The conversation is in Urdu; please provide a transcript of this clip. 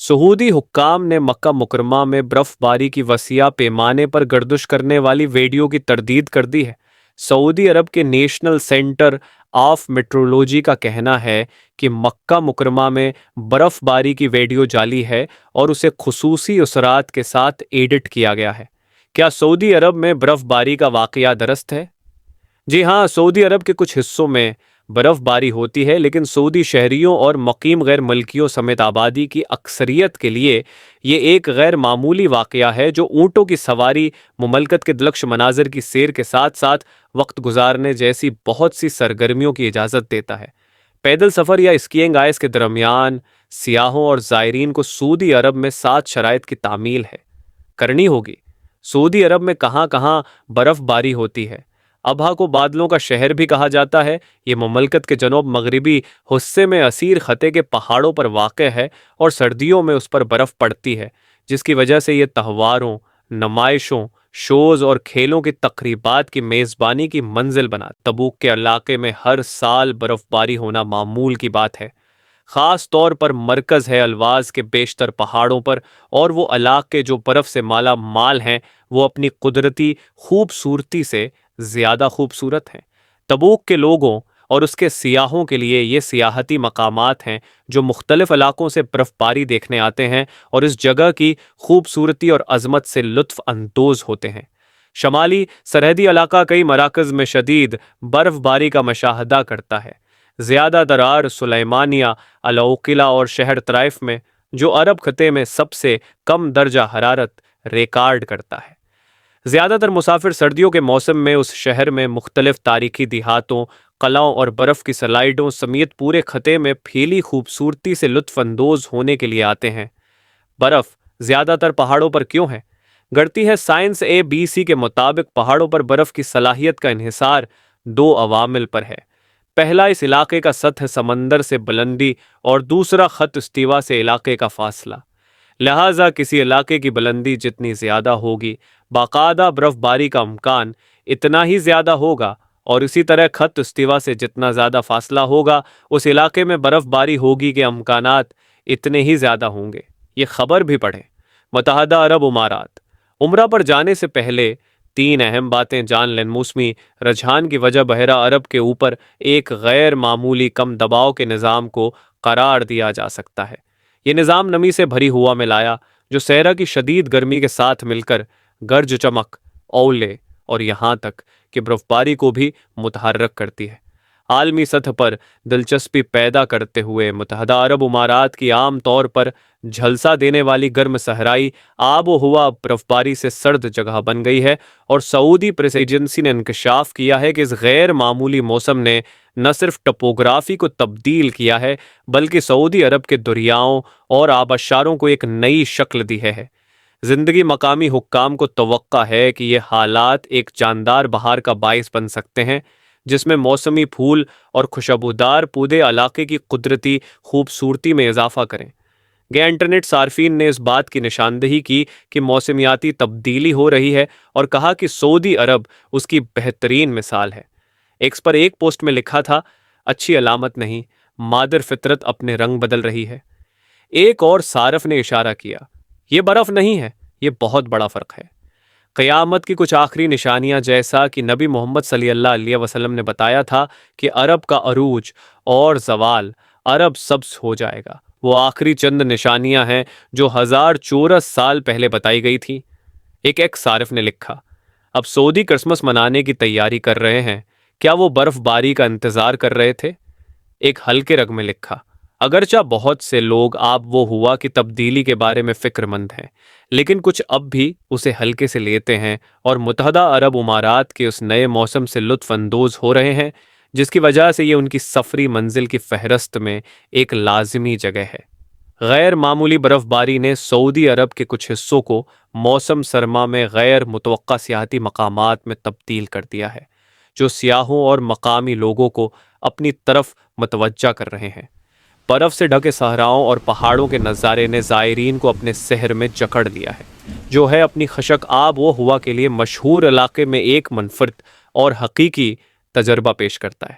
سعودی حکام نے مکہ مکرمہ میں برف باری کی وسیع پیمانے پر گردش کرنے والی ویڈیو کی تردید کر دی ہے۔ سعودی عرب کے نیشنل سینٹر آف میٹرولوجی کا کہنا ہے کہ مکہ مکرمہ میں برف باری کی ویڈیو جعلی ہے اور اسے خصوصی اثرات کے ساتھ ایڈٹ کیا گیا ہے۔ کیا سعودی عرب میں برف باری کا واقعہ درست ہے؟ جی ہاں، سعودی عرب کے کچھ حصوں میں برف باری ہوتی ہے، لیکن سعودی شہریوں اور مقیم غیر ملکیوں سمیت آبادی کی اکثریت کے لیے یہ ایک غیر معمولی واقعہ ہے جو اونٹوں کی سواری، مملکت کے دلکش مناظر کی سیر کے ساتھ ساتھ وقت گزارنے جیسی بہت سی سرگرمیوں کی اجازت دیتا ہے۔ پیدل سفر یا اسکیئنگ آئس کے درمیان سیاحوں اور زائرین کو سعودی عرب میں 7 شرائط کی تعمیل کرنی ہوگی۔ سعودی عرب میں کہاں کہاں برف باری ہوتی ہے؟ ابہا کو بادلوں کا شہر بھی کہا جاتا ہے۔ یہ مملکت کے جنوب مغربی حصے میں اسیر خطے کے پہاڑوں پر واقع ہے اور سردیوں میں اس پر برف پڑتی ہے، جس کی وجہ سے یہ تہواروں، نمائشوں، شوز اور کھیلوں کی تقریبات کی میزبانی کی منزل بنا۔ تبوک کے علاقے میں ہر سال برف باری ہونا معمول کی بات ہے۔ خاص طور پر مرکز ہے الواز کے بیشتر پہاڑوں پر، اور وہ علاقے جو برف سے مالا مال ہیں وہ اپنی قدرتی خوبصورتی سے زیادہ خوبصورت ہیں۔ تبوک کے لوگوں اور اس کے سیاحوں کے لیے یہ سیاحتی مقامات ہیں جو مختلف علاقوں سے برف باری دیکھنے آتے ہیں اور اس جگہ کی خوبصورتی اور عظمت سے لطف اندوز ہوتے ہیں۔ شمالی سرحدی علاقہ کئی مراکز میں شدید برف باری کا مشاہدہ کرتا ہے۔ زیادہ تر سلیمانیہ، العقیلہ اور شہر طائف میں، جو عرب خطے میں سب سے کم درجہ حرارت ریکارڈ کرتا ہے۔ زیادہ تر مسافر سردیوں کے موسم میں اس شہر میں مختلف تاریخی دیہاتوں، قلعوں اور برف کی سلائیڈوں سمیت پورے خطے میں پھیلی خوبصورتی سے لطف اندوز ہونے کے لیے آتے ہیں۔ برف زیادہ تر پہاڑوں پر کیوں ہے؟ گڑتی ہے سائنس ABC کے مطابق پہاڑوں پر برف کی صلاحیت کا انحصار 2 عوامل پر ہے۔ پہلا، اس علاقے کا سطح سمندر سے بلندی، اور دوسرا خط استوا سے علاقے کا فاصلہ۔ لہٰذا کسی علاقے کی بلندی جتنی زیادہ ہوگی، باقاعدہ برف باری کا امکان اتنا ہی زیادہ ہوگا، اور اسی طرح خط استوا سے جتنا زیادہ فاصلہ ہوگا اس علاقے میں برف باری ہوگی کے امکانات اتنے ہی زیادہ ہوں گے۔ یہ خبر بھی پڑھیں۔ متحدہ عرب امارات۔ عمرہ پر جانے سے پہلے 3 اہم باتیں جان لیں۔ موسمی رجحان کی وجہ بحیرہ عرب کے اوپر ایک غیر معمولی کم دباؤ کے نظام کو قرار دیا جا سکتا ہے۔ یہ نظام نمی سے بھری ہوا میں لایا جو صحرا کی شدید گرمی کے ساتھ مل کر گرج چمک، اولے اور یہاں تک کہ برف باری کو بھی متحرک کرتی ہے۔ عالمی سطح پر دلچسپی پیدا کرتے ہوئے متحدہ عرب امارات کی عام طور پر جھلسا دینے والی گرم صحرائی آب و ہوا برف باری سے سرد جگہ بن گئی ہے، اور سعودی پریس ایجنسی نے انکشاف کیا ہے کہ اس غیر معمولی موسم نے نہ صرف ٹپوگرافی کو تبدیل کیا ہے بلکہ سعودی عرب کے دریاؤں اور آبشاروں کو ایک نئی شکل دی ہے۔ زندگی مقامی حکام کو توقع ہے کہ یہ حالات ایک جاندار بہار کا باعث بن سکتے ہیں، جس میں موسمی پھول اور خوشبودار پودے علاقے کی قدرتی خوبصورتی میں اضافہ کریں گے۔ انٹرنیٹ صارفین نے اس بات کی نشاندہی کی کہ موسمیاتی تبدیلی ہو رہی ہے اور کہا کہ سعودی عرب اس کی بہترین مثال ہے۔ ایکس پر ایک پوسٹ میں لکھا تھا، اچھی علامت نہیں، مادر فطرت اپنے رنگ بدل رہی ہے۔ ایک اور صارف نے اشارہ کیا، یہ برف نہیں ہے، یہ بہت بڑا فرق ہے۔ قیامت کی کچھ آخری نشانیاں، جیسا کہ نبی محمد صلی اللہ علیہ وسلم نے بتایا تھا کہ عرب کا عروج اور زوال، عرب سبز ہو جائے گا، وہ آخری چند نشانیاں ہیں جو 1000 چورس سال پہلے بتائی گئی تھی۔ ایک صارف نے لکھا، اب سعودی کرسمس منانے کی تیاری کر رہے ہیں، کیا وہ برف باری کا انتظار کر رہے تھے؟ ایک ہلکے رنگ میں لکھا، اگرچہ بہت سے لوگ آب و ہوا کی تبدیلی کے بارے میں فکر مند ہیں، لیکن کچھ اب بھی اسے ہلکے سے لیتے ہیں اور متحدہ عرب امارات کے اس نئے موسم سے لطف اندوز ہو رہے ہیں، جس کی وجہ سے یہ ان کی سفری منزل کی فہرست میں ایک لازمی جگہ ہے۔ غیر معمولی برف باری نے سعودی عرب کے کچھ حصوں کو موسم سرما میں غیر متوقع سیاحتی مقامات میں تبدیل کر دیا ہے، جو سیاحوں اور مقامی لوگوں کو اپنی طرف متوجہ کر رہے ہیں۔ برف سے ڈھکے صحراؤں اور پہاڑوں کے نظارے نے زائرین کو اپنے سحر میں جکڑ لیا ہے، جو ہے اپنی خشک آب و ہوا کے لیے مشہور علاقے میں ایک منفرد اور حقیقی تجربہ پیش کرتا ہے۔